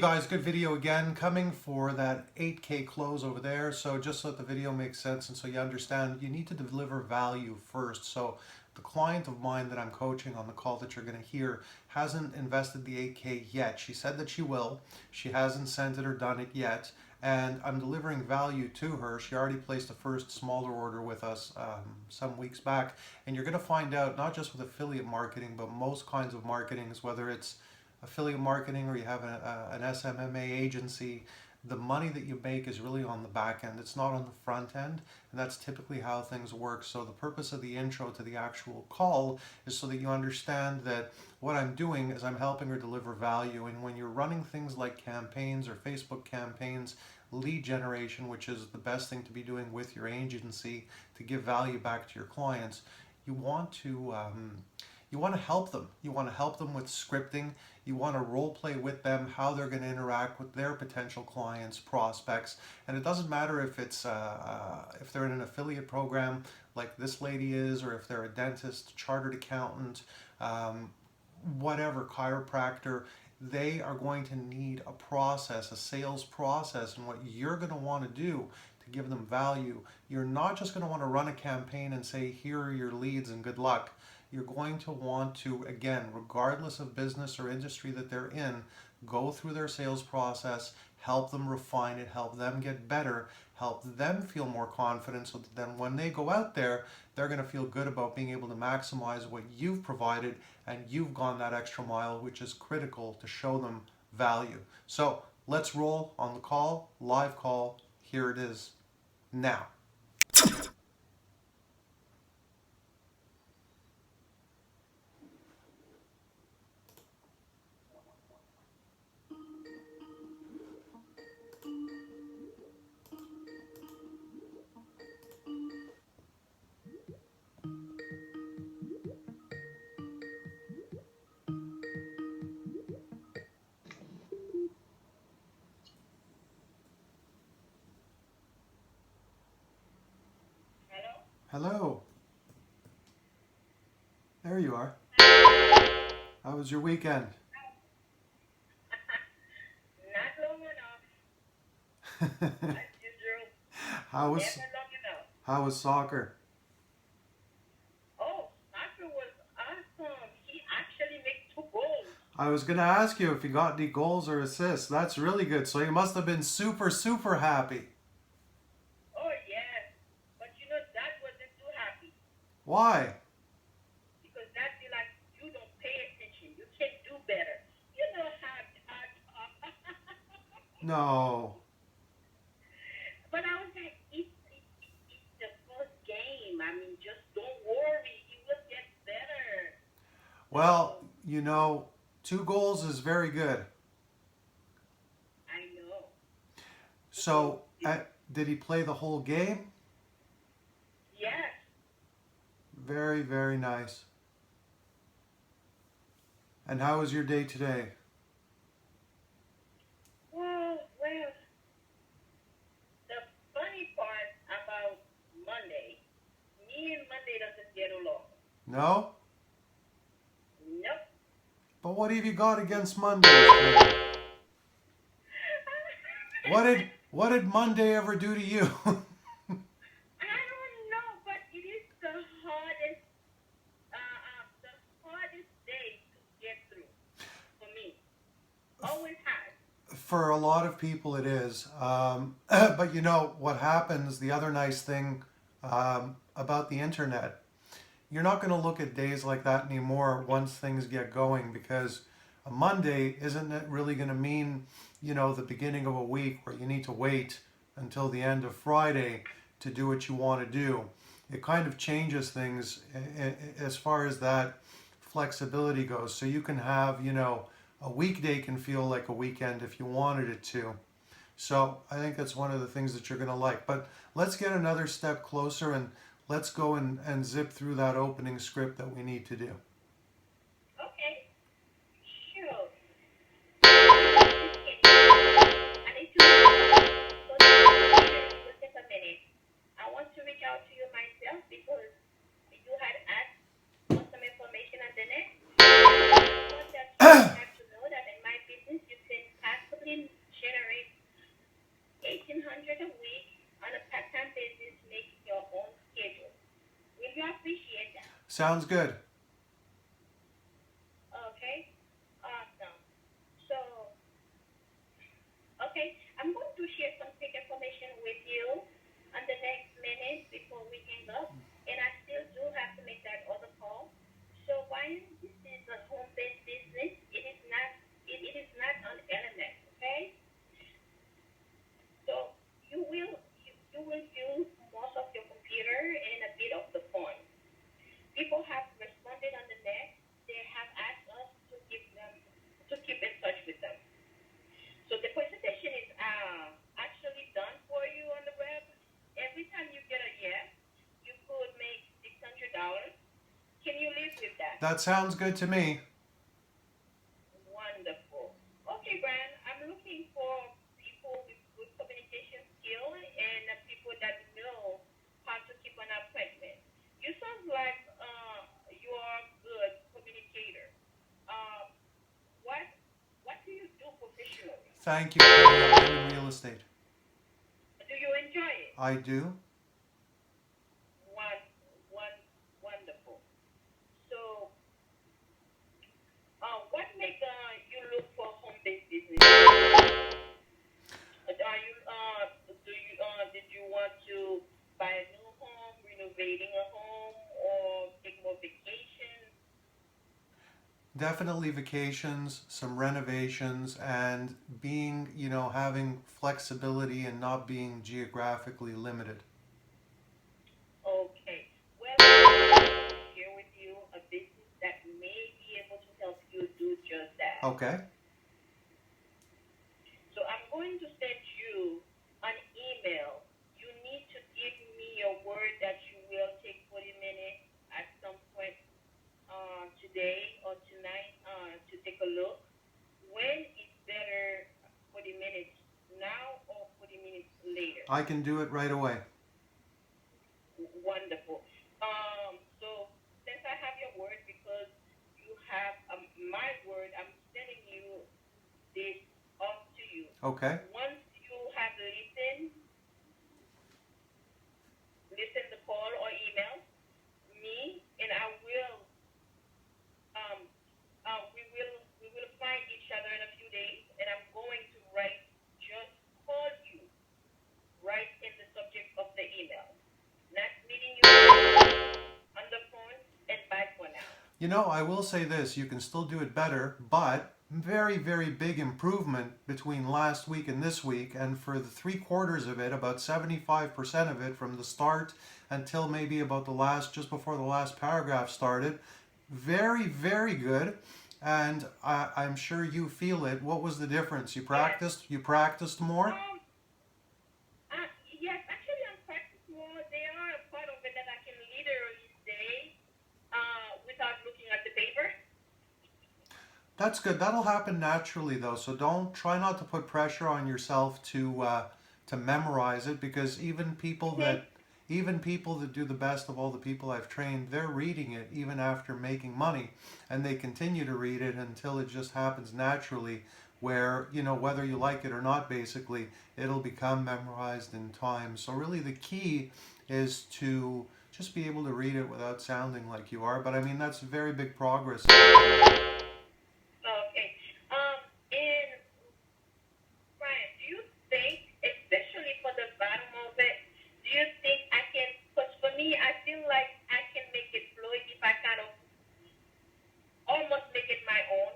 guys, good video again, coming for that 8K close over there. So just so that the video makes sense and so you understand, you need to deliver value first. So the client of mine that I'm coaching on the call that you're going to hear hasn't invested the 8K yet. She said that she will. She hasn't sent it or done it yet. And I'm delivering value to her. She already placed a first smaller order with us some weeks back. And you're going to find out, not just with affiliate marketing, but most kinds of marketings, whether it's affiliate marketing or you have an Smma agency, the money that you make is really on the back end. It's not on the front end, and that's typically how things work. So the purpose of the intro to the actual call is so that you understand that what I'm doing is I'm helping her deliver value. And when you're running things like campaigns or Facebook campaigns, lead generation, which is the best thing to be doing with your agency to give value back to your clients, you want to help them. You want to help them with scripting. You want to role play with them how they're going to interact with their potential clients, prospects, and it doesn't matter if it's if they're in an affiliate program like this lady is, or if they're a dentist, chartered accountant, whatever, chiropractor. They are going to need a process, a sales process, and what you're going to want to do to give them value. You're not just going to want to run a campaign and say, here are your leads and good luck. You're going to want to, again, regardless of business or industry that they're in, go through their sales process, help them refine it, help them get better, help them feel more confident so that then when they go out there, they're going to feel good about being able to maximize what you've provided, and you've gone that extra mile, which is critical to show them value. So let's roll on the call, live call. Here it is now. Hello. There you are. How was your weekend? Not long enough. As usual, How was never long enough. how was soccer? Oh, soccer was awesome. He actually made 2 goals. I was gonna ask you if you got any goals or assists. That's really good. So you must have been super happy. Oh, yes. But Dad wasn't too happy Why? because Dad feel like you don't pay attention. You can do better. You know how Dad talk. No. But I was like, it's the first game. I mean, just don't worry. He will get better. Well, So, 2 goals is very good. I know. So, did he play the whole game? Yes. Very nice. And how was your day today? Well, the funny part about Monday, me and Monday doesn't get along. No? Nope. But what have you got against Monday? What did Monday ever do to you? I don't know, but it is the hardest day to get through for me. Always has. For a lot of people it is. But what happens, the other nice thing about the internet, you're not going to look at days like that anymore once things get going, because a Monday isn't it really going to mean, the beginning of a week where you need to wait until the end of Friday to do what you want to do. It kind of changes things as far as that flexibility goes. So you can have, a weekday can feel like a weekend if you wanted it to. So I think that's one of the things that you're going to like. But let's get another step closer and let's go and zip through that opening script that we need to do. Okay, sure. I need to just take a minute. I want to reach out to you myself because you had asked for some information on the net. I want that you have to know that in my business you can possibly Sounds good. Okay, awesome. So, okay, I'm going to share some quick information with you on the next minute before we hang up, and I still do have to make that other call. So, Ryan, this is a home-based business. It is not an element, okay? So you will use most of your computer and a bit of the phone. People have responded on the net. They have asked us to keep in touch with them. So the presentation is actually done for you on the web. Every time you get a yes, you could make $600. Can you live with that? That sounds good to me. Wonderful. Okay, Brian, I'm looking for people with good communication skill and people that know how to keep an appointment. You sound like you are a good communicator. Uh, what what do you do professionally? Thank you, Kelly. I'm in real estate. Do you enjoy it? I do. One, one, wonderful. So, what make you look for home-based business? Are you do you did you want to buy a new home, renovating a home, or take more vacation? Definitely vacations, some renovations, and being, having flexibility and not being geographically limited. Okay. Well, I'm going to share with you a business that may be able to help you do just that. Okay. So I'm going to send you an email. You need to give me your word that you will take 40 minutes at some point today or tonight to take a look. When is better 40 minutes now or 40 minutes later? I can do it right away. Wonderful. So since I have your word, because you have my word, I'm sending you this off to you. Okay. Once you have listen the call or email me, and I will um, we will find each other in a few days, and I'm going to write just call you right in the subject of the email. Not meeting you on the phone, and bye for now. I will say this, you can still do it better, but very, very big improvement between last week and this week. And for the 3/4 of it, about 75% of it from the start until maybe about just before the last paragraph started, very, very good. And I'm sure you feel it. What was the difference? You Yes. practiced? You practiced more? Yes, actually, I'm practice more. There are a part of it that I can literally say without looking at the paper. That's good. That'll happen naturally, though. So don't try not to put pressure on yourself to memorize it, because Mm-hmm. even people that do the best of all the people I've trained, they're reading it even after making money, and they continue to read it until it just happens naturally. Where whether you like it or not, basically, it'll become memorized in time. So really, the key is to just be able to read it without sounding like you are. But I mean, that's very big progress that you've made. Okay. And Brian, do you think, especially for the bottom of it, do you think I can? Because for me, I feel like I can make it flow if I kind of almost make it my own.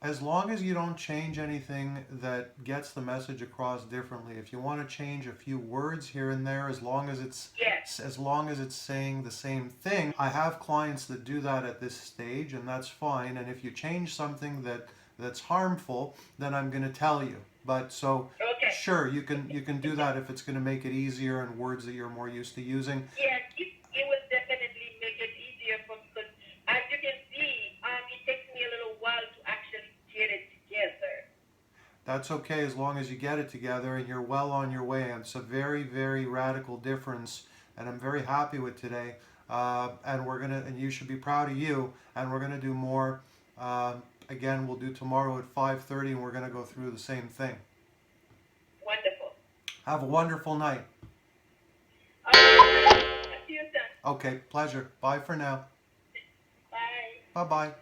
As long as you don't change anything that gets the message across differently. If you want to change a few words here and there, Yes. as long as it's saying the same thing. I have clients that do that at this stage, and that's fine. And if you change something that's harmful, then I'm going to tell you. But so Okay. sure, you can do that if it's going to make it easier and words that you're more used to using. Yes, it will definitely make it easier for me because, as you can see, it takes me a little while to actually get it together. That's okay as long as you get it together and you're well on your way. And it's a very, very radical difference, and I'm very happy with today. And you should be proud of you. And we're gonna do more. Again, we'll do tomorrow at 5:30, and we're gonna go through the same thing. Wonderful. Have a wonderful night. Okay, Brian. Talk to you soon. Okay, pleasure. Bye for now. Bye-bye.